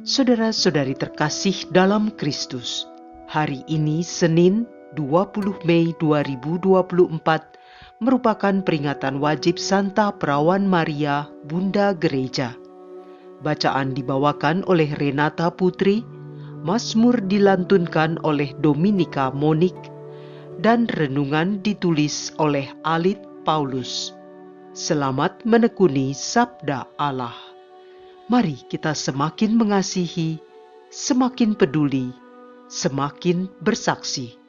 Saudara-saudari terkasih dalam Kristus, hari ini Senin 20 Mei 2024 merupakan peringatan wajib Santa Perawan Maria, Bunda Gereja. Bacaan dibawakan oleh Renata Putri, Mazmur dilantunkan oleh Dominika Monik, dan renungan ditulis oleh Alit Paulus. Selamat menekuni Sabda Allah. Mari kita semakin mengasihi, semakin peduli, semakin bersaksi.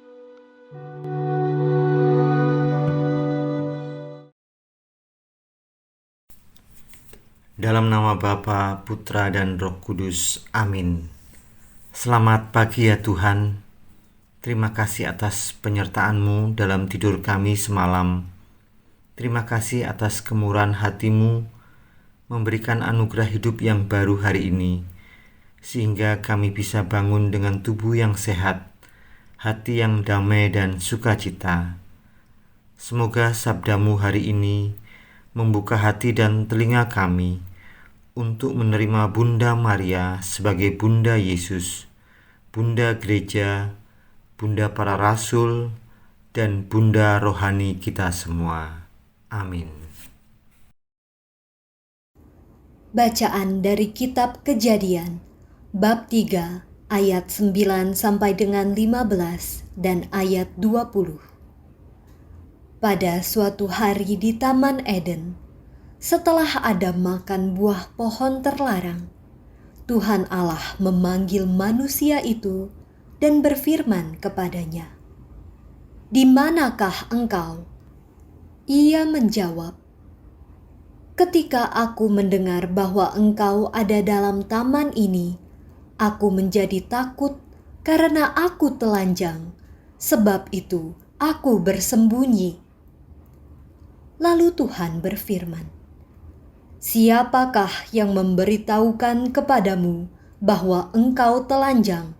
Dalam nama Bapa, Putra, dan Roh Kudus. Amin. Selamat pagi ya Tuhan. Terima kasih atas penyertaan-Mu dalam tidur kami semalam. Terima kasih atas kemurahan hati-Mu memberikan anugerah hidup yang baru hari ini, sehingga kami bisa bangun dengan tubuh yang sehat, hati yang damai dan sukacita. Semoga sabda-Mu hari ini membuka hati dan telinga kami untuk menerima Bunda Maria sebagai Bunda Yesus, Bunda Gereja, Bunda para Rasul, dan Bunda Rohani kita semua. Amin. Bacaan dari Kitab Kejadian, bab 3, ayat 9 sampai dengan 15 dan ayat 20. Pada suatu hari di Taman Eden, setelah Adam makan buah pohon terlarang, Tuhan Allah memanggil manusia itu dan berfirman kepadanya, "Di manakah engkau?" Ia menjawab, "Ketika aku mendengar bahwa engkau ada dalam taman ini, aku menjadi takut karena aku telanjang, sebab itu aku bersembunyi." Lalu Tuhan berfirman, "Siapakah yang memberitahukan kepadamu bahwa engkau telanjang?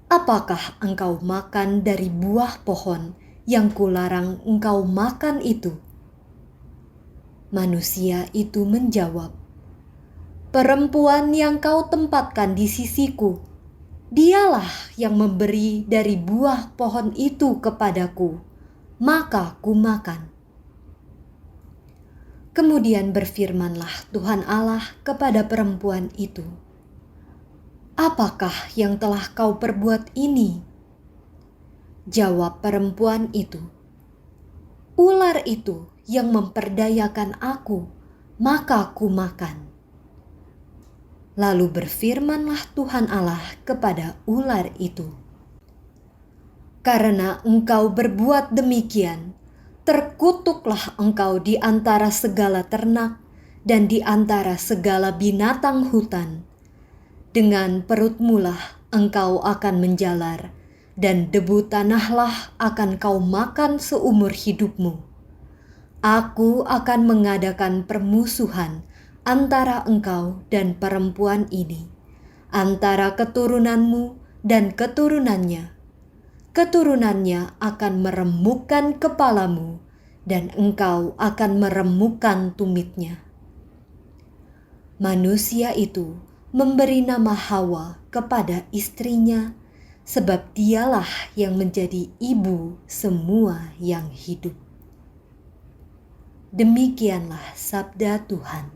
Apakah engkau makan dari buah pohon yang kularang engkau makan itu?" Manusia itu menjawab, "Perempuan yang kau tempatkan di sisiku, dialah yang memberi dari buah pohon itu kepadaku, maka ku makan." Kemudian berfirmanlah Tuhan Allah kepada perempuan itu, "Apakah yang telah kau perbuat ini?" Jawab perempuan itu, "Ular itu yang memperdayakan aku, maka ku makan." Lalu berfirmanlah Tuhan Allah kepada ular itu, "Karena engkau berbuat demikian, terkutuklah engkau di antara segala ternak dan di antara segala binatang hutan. Dengan perutmulah engkau akan menjalar, dan debu tanahlah akan kau makan seumur hidupmu. Aku akan mengadakan permusuhan antara engkau dan perempuan ini, antara keturunanmu dan keturunannya. Keturunannya akan meremukkan kepalamu, dan engkau akan meremukkan tumitnya." Manusia itu memberi nama Hawa kepada istrinya, sebab dialah yang menjadi ibu semua yang hidup. Demikianlah sabda Tuhan.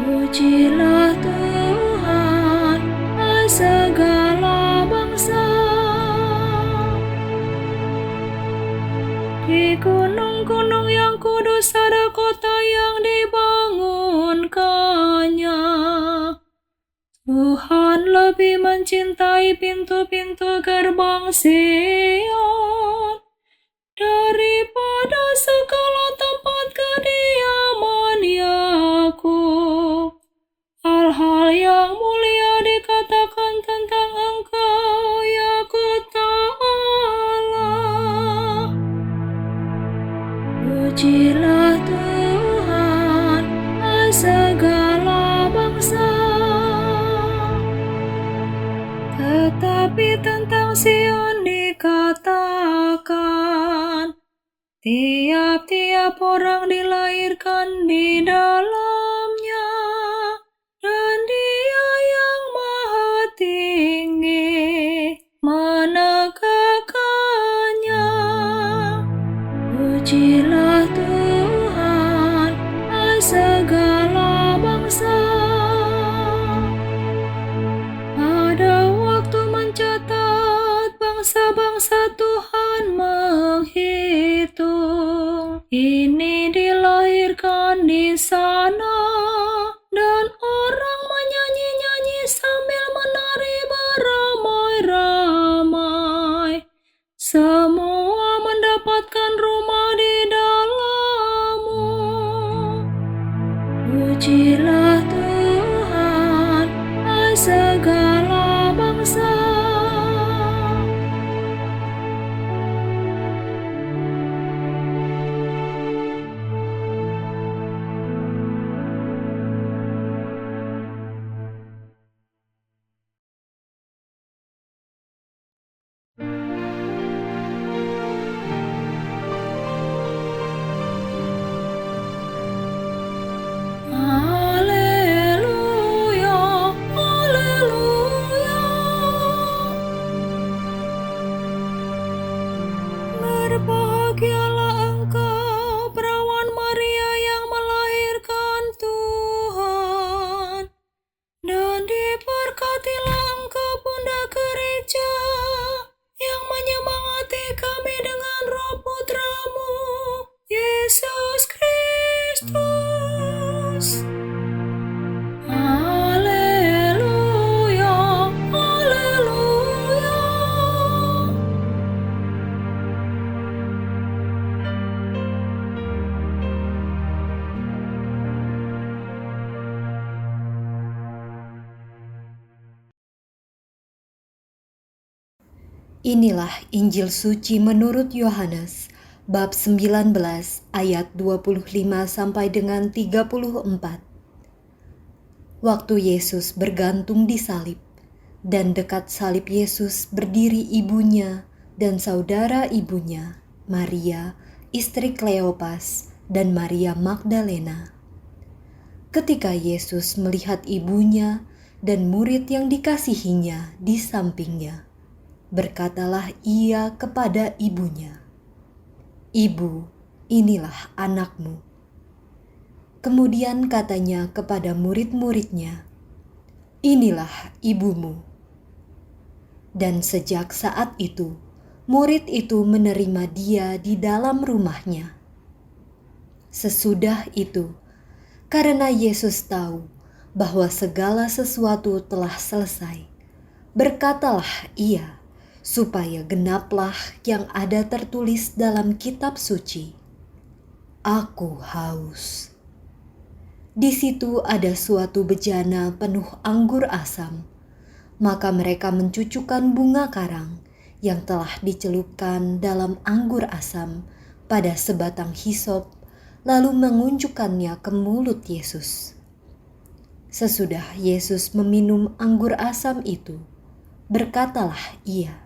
Pujilah Tuhan, segala bangsa. Di gunung-gunung yang kudus ada kota yang dibangunkannya. Tuhan lebih mencintai pintu-pintu gerbang Sion daripada segala tempat kediaman Yakub. Hal-hal yang mulia dikatakan tentang engkau, ya kota Allah. Pujilah Tuhan, segala bangsa. Tetapi tentang Sion dikatakan, tiap-tiap orang dilahirkan di dalamnya, dan Dia yang Maha Tinggi menegakkannya. Pujilah Tuhan, hai segala bangsa. Pada waktu mencatat, bangsa-bangsa Tuhan menghitung. Ini dilahirkan di sana, dan orang menyanyi-nyanyi sambil menari beramai-ramai. Semua mendapatkan rumah di dalammu. Pujilah Tuhan, hai segala bangsa. Haleluya, haleluya. Berbahagialah engkau, perawan Maria yang melahirkan Tuhan, dan diberkatilah engkau, Bunda Gereja, yang menyemangati kami dengan Roh Putramu, Yesus Kristus. Haleluya, haleluya. Inilah Injil suci menurut Yohanes bab 19 ayat 25 sampai dengan 34. Waktu Yesus bergantung di salib, dan dekat salib Yesus berdiri ibunya dan saudara ibunya, Maria, istri Kleopas, dan Maria Magdalena. Ketika Yesus melihat ibunya dan murid yang dikasihinya di sampingnya, berkatalah ia kepada ibunya, "Ibu, inilah anakmu." Kemudian katanya kepada murid-muridnya, "Inilah ibumu." Dan sejak saat itu, murid itu menerima dia di dalam rumahnya. Sesudah itu, karena Yesus tahu bahwa segala sesuatu telah selesai, berkatalah ia, supaya genaplah yang ada tertulis dalam kitab suci, "Aku haus." Di situ ada suatu bejana penuh anggur asam, maka mereka mencucukkan bunga karang yang telah dicelupkan dalam anggur asam pada sebatang hisop, lalu mengunjukkannya ke mulut Yesus. Sesudah Yesus meminum anggur asam itu, berkatalah ia,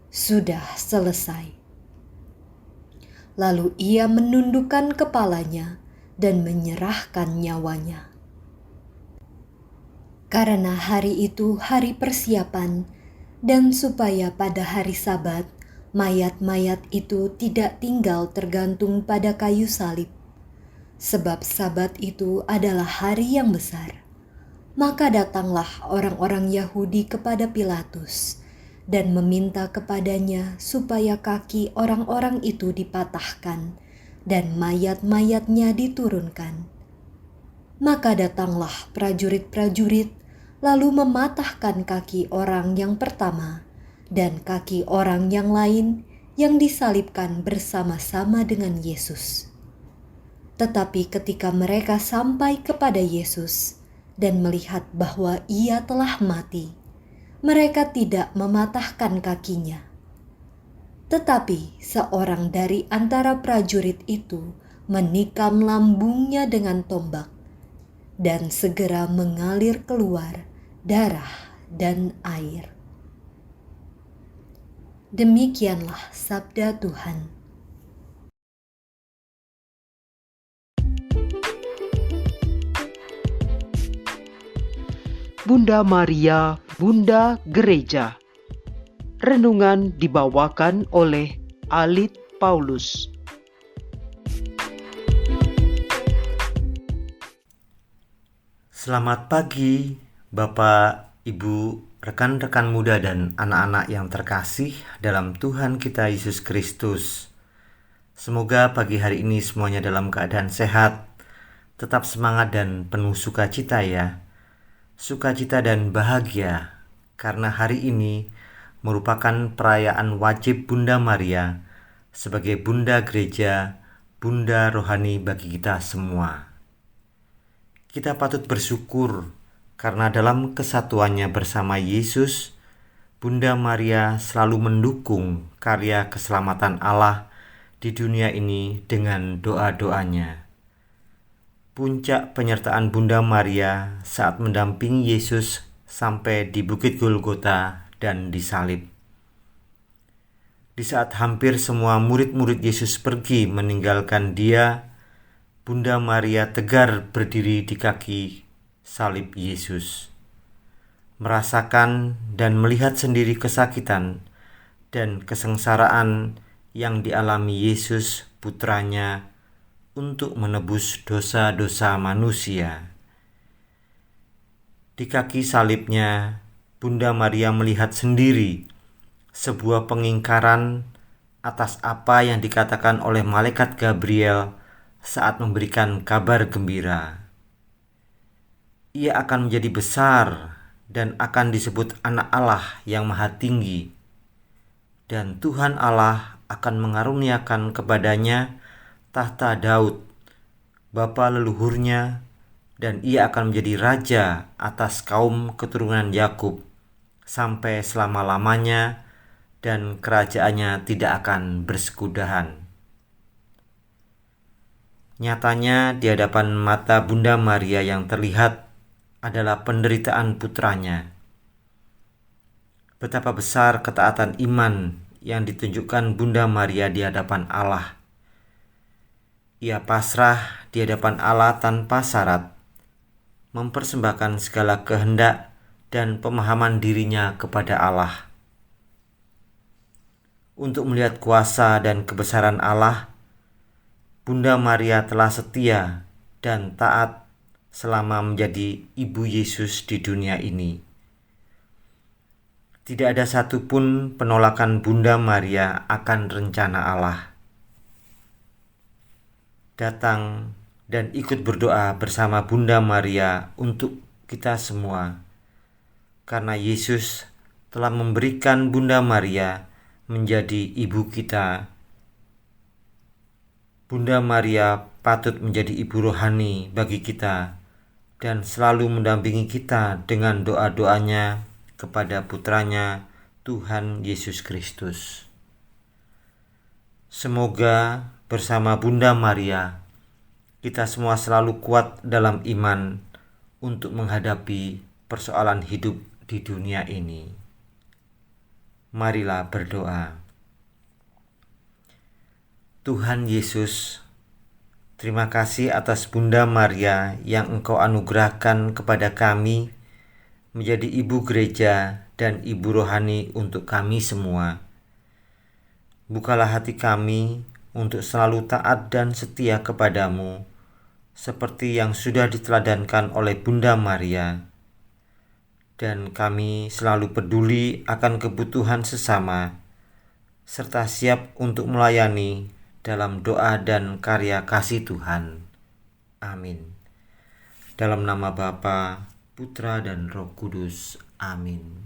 "Sudah selesai." Lalu ia menundukkan kepalanya dan menyerahkan nyawanya. Karena hari itu hari persiapan, dan supaya pada hari Sabat mayat-mayat itu tidak tinggal tergantung pada kayu salib, sebab Sabat itu adalah hari yang besar, maka datanglah orang-orang Yahudi kepada Pilatus dan meminta kepadanya supaya kaki orang-orang itu dipatahkan dan mayat-mayatnya diturunkan. Maka datanglah prajurit-prajurit lalu mematahkan kaki orang yang pertama dan kaki orang yang lain yang disalibkan bersama-sama dengan Yesus. Tetapi ketika mereka sampai kepada Yesus dan melihat bahwa ia telah mati, mereka tidak mematahkan kakinya. Tetapi seorang dari antara prajurit itu menikam lambungnya dengan tombak, dan segera mengalir keluar darah dan air. Demikianlah sabda Tuhan. Bunda Maria, Bunda Gereja. Renungan dibawakan oleh Alit Paulus. Selamat pagi, Bapak, Ibu, rekan-rekan muda dan anak-anak yang terkasih dalam Tuhan kita Yesus Kristus. Semoga pagi hari ini semuanya dalam keadaan sehat, tetap semangat dan penuh sukacita ya. Sukacita dan bahagia karena hari ini merupakan perayaan wajib Bunda Maria sebagai Bunda Gereja, Bunda Rohani bagi kita semua. Kita patut bersyukur karena dalam kesatuannya bersama Yesus, Bunda Maria selalu mendukung karya keselamatan Allah di dunia ini dengan doa-doanya. Puncak penyertaan Bunda Maria saat mendampingi Yesus sampai di Bukit Golgota dan disalib. Di saat hampir semua murid-murid Yesus pergi meninggalkan Dia, Bunda Maria tegar berdiri di kaki salib Yesus, merasakan dan melihat sendiri kesakitan dan kesengsaraan yang dialami Yesus, putranya, untuk menebus dosa-dosa manusia. Di kaki salibnya, Bunda Maria melihat sendiri sebuah pengingkaran atas apa yang dikatakan oleh malaikat Gabriel saat memberikan kabar gembira. Ia akan menjadi besar dan akan disebut Anak Allah yang Maha Tinggi, dan Tuhan Allah akan mengaruniakan kepadanya tahta Daud, bapa leluhurnya, dan ia akan menjadi raja atas kaum keturunan Yakub sampai selama-lamanya, dan kerajaannya tidak akan bersekudahan. Nyatanya di hadapan mata Bunda Maria yang terlihat adalah penderitaan putranya. Betapa besar ketaatan iman yang ditunjukkan Bunda Maria di hadapan Allah. Ia pasrah di hadapan Allah tanpa syarat, mempersembahkan segala kehendak dan pemahaman dirinya kepada Allah. Untuk melihat kuasa dan kebesaran Allah, Bunda Maria telah setia dan taat selama menjadi Ibu Yesus di dunia ini. Tidak ada satupun penolakan Bunda Maria akan rencana Allah. Datang dan ikut berdoa bersama Bunda Maria untuk kita semua, karena Yesus telah memberikan Bunda Maria menjadi ibu kita. Bunda Maria patut menjadi ibu rohani bagi kita dan selalu mendampingi kita dengan doa-doanya kepada putranya Tuhan Yesus Kristus. Semoga bersama Bunda Maria, kita semua selalu kuat dalam iman untuk menghadapi persoalan hidup di dunia ini. Marilah berdoa. Tuhan Yesus, terima kasih atas Bunda Maria yang Engkau anugerahkan kepada kami menjadi Ibu Gereja dan Ibu Rohani untuk kami semua. Bukalah hati kami untuk selalu taat dan setia kepadamu, seperti yang sudah diteladankan oleh Bunda Maria. Dan kami selalu peduli akan kebutuhan sesama, serta siap untuk melayani dalam doa dan karya kasih Tuhan. Amin. Dalam nama Bapa, Putra dan Roh Kudus. Amin.